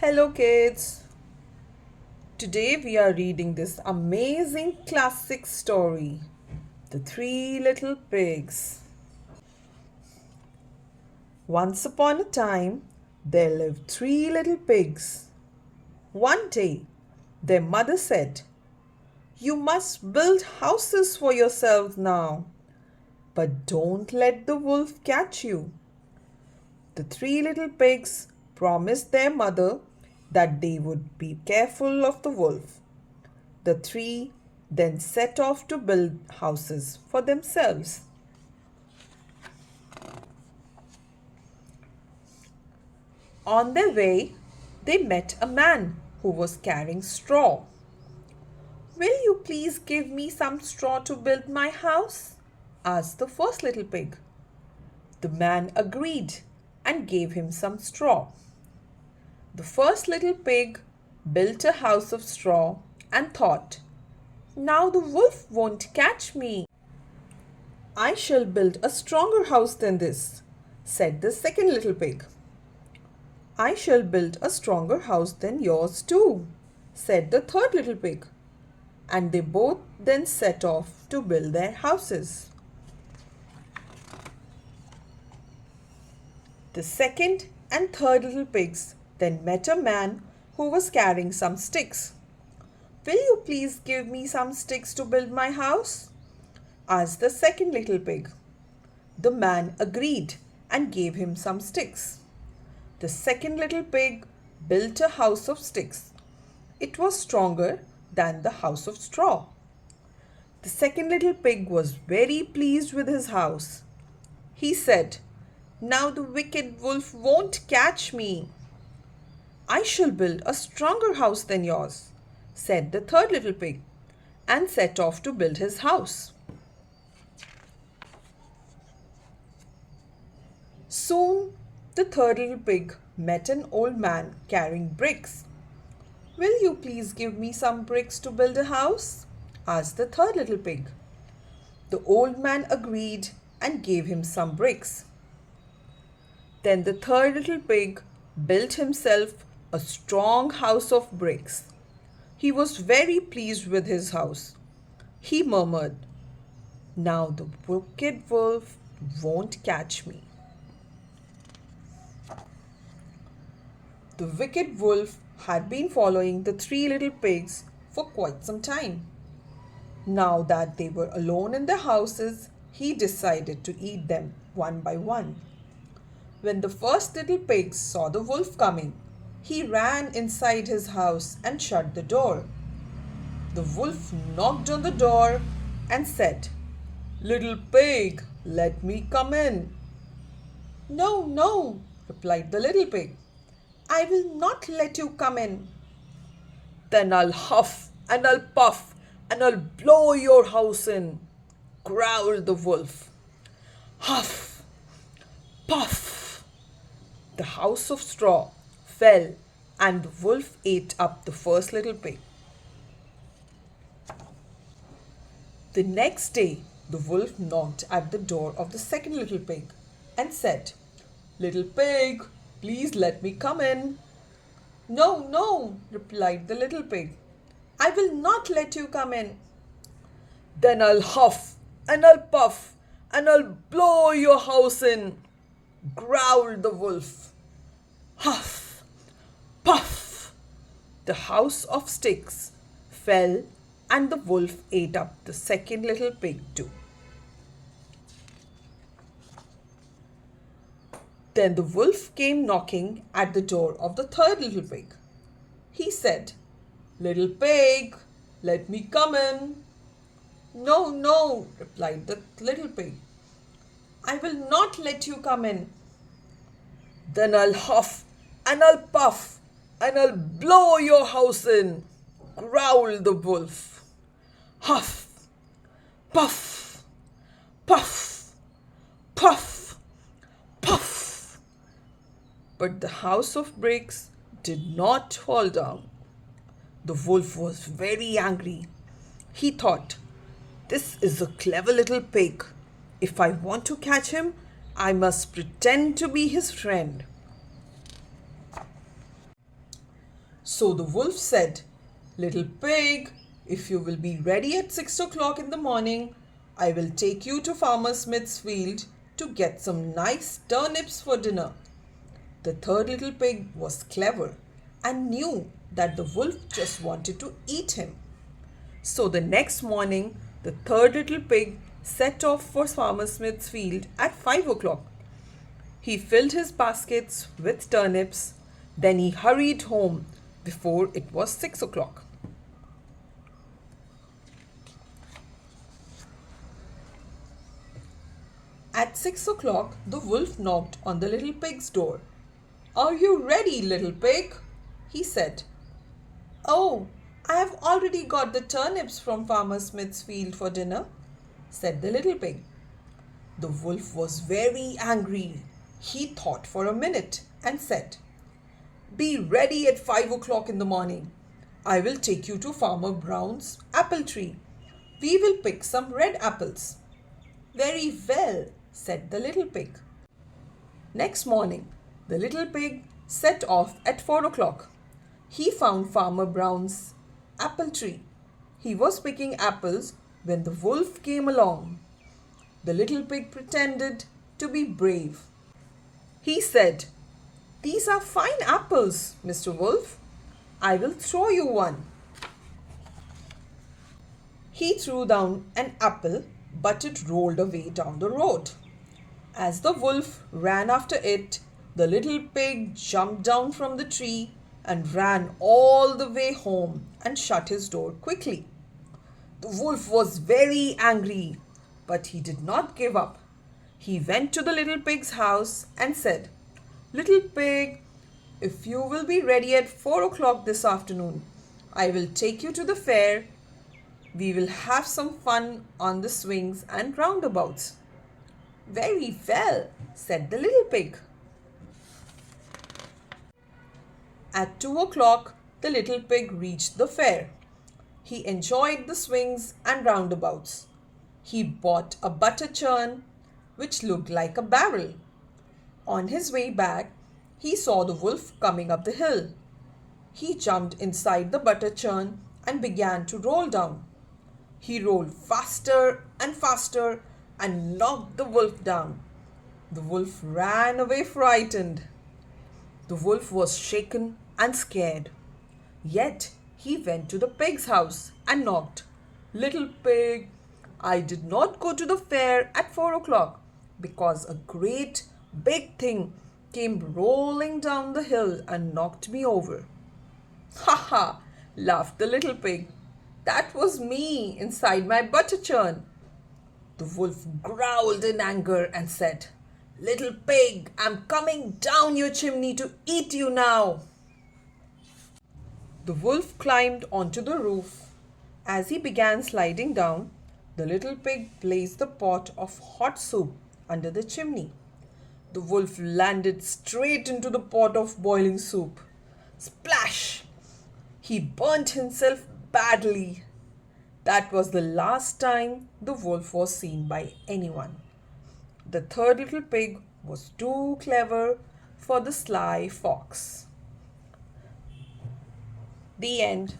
Hello kids! Today we are reading this amazing classic story, The Three Little Pigs. Once upon a time, there lived three little pigs. One day, their mother said, "You must build houses for yourselves now, but don't let the wolf catch you." The three little pigs promised their mother that they would be careful of the wolf. The three then set off to build houses for themselves. On their way, they met a man who was carrying straw. "Will you please give me some straw to build my house?" asked the first little pig. The man agreed and gave him some straw. The first little pig built a house of straw and thought, "Now the wolf won't catch me." "I shall build a stronger house than this," said the second little pig. "I shall build a stronger house than yours too," said the third little pig. And they both then set off to build their houses. The second and third little pigs then met a man who was carrying some sticks. "Will you please give me some sticks to build my house?" asked the second little pig. The man agreed and gave him some sticks. The second little pig built a house of sticks. It was stronger than the house of straw. The second little pig was very pleased with his house. He said, "Now the wicked wolf won't catch me." "I shall build a stronger house than yours," said the third little pig, and set off to build his house. Soon the third little pig met an old man carrying bricks. "Will you please give me some bricks to build a house?" asked the third little pig. The old man agreed and gave him some bricks. Then the third little pig built himself a strong house of bricks. He was very pleased with his house. He murmured, "Now the wicked wolf won't catch me." The wicked wolf had been following the three little pigs for quite some time. Now that they were alone in their houses, he decided to eat them one by one. When the first little pig saw the wolf coming, he ran inside his house and shut the door. The wolf knocked on the door and said, "Little pig, let me come in." "No, no," replied the little pig. "I will not let you come in." "Then I'll huff and I'll puff and I'll blow your house in," growled the wolf. Huff, puff. The house of straw fell and the wolf ate up the first little pig. The next day, the wolf knocked at the door of the second little pig and said, "Little pig, please let me come in." "No, no," replied the little pig. "I will not let you come in." "Then I'll huff and I'll puff and I'll blow your house in," growled the wolf. Huff, puff. The house of sticks fell and the wolf ate up the second little pig too. Then the wolf came knocking at the door of the third little pig. He said, "Little pig, let me come in." "No, no," replied the little pig. "I will not let you come in." "Then I'll huff and I'll puff and I'll blow your house in," growled the wolf. Huff, puff, puff, puff, puff. But the house of bricks did not fall down. The wolf was very angry. He thought, "This is a clever little pig. If I want to catch him, I must pretend to be his friend." So the wolf said, "Little pig, if you will be ready at 6 o'clock in the morning, I will take you to Farmer Smith's field to get some nice turnips for dinner." The third little pig was clever and knew that the wolf just wanted to eat him. So the next morning, the third little pig set off for Farmer Smith's field at 5 o'clock. He filled his baskets with turnips, then he hurried home before it was 6 o'clock. At 6 o'clock, the wolf knocked on the little pig's door. "Are you ready, little pig?" he said. "Oh, I have already got the turnips from Farmer Smith's field for dinner," said the little pig. The wolf was very angry. He thought for a minute and said, "Be ready at 5 o'clock in the morning. I will take you to Farmer Brown's apple tree. We will pick some red apples." "Very well," said the little pig. Next morning, the little pig set off at 4 o'clock. He found Farmer Brown's apple tree. He was picking apples when the wolf came along. The little pig pretended to be brave. He said, "These are fine apples, Mr. Wolf. I will throw you one." He threw down an apple, but it rolled away down the road. As the wolf ran after it, the little pig jumped down from the tree and ran all the way home and shut his door quickly. The wolf was very angry, but he did not give up. He went to the little pig's house and said, "Little pig, if you will be ready at 4 o'clock this afternoon, I will take you to the fair. We will have some fun on the swings and roundabouts." "Very well," said the little pig. At 2 o'clock, the little pig reached the fair. He enjoyed the swings and roundabouts. He bought a butter churn, which looked like a barrel. On his way back, he saw the wolf coming up the hill. He jumped inside the butter churn and began to roll down. He rolled faster and faster and knocked the wolf down. The wolf ran away frightened. The wolf was shaken and scared. Yet he went to the pig's house and knocked. "Little pig, I did not go to the fair at 4 o'clock because a great big thing came rolling down the hill and knocked me over." "Ha ha!" laughed the little pig. "That was me inside my butter churn." The wolf growled in anger and said, "Little pig, I'm coming down your chimney to eat you now." The wolf climbed onto the roof. As he began sliding down, the little pig placed the pot of hot soup under the chimney. The wolf landed straight into the pot of boiling soup. Splash! He burnt himself badly. That was the last time the wolf was seen by anyone. The third little pig was too clever for the sly fox. The end.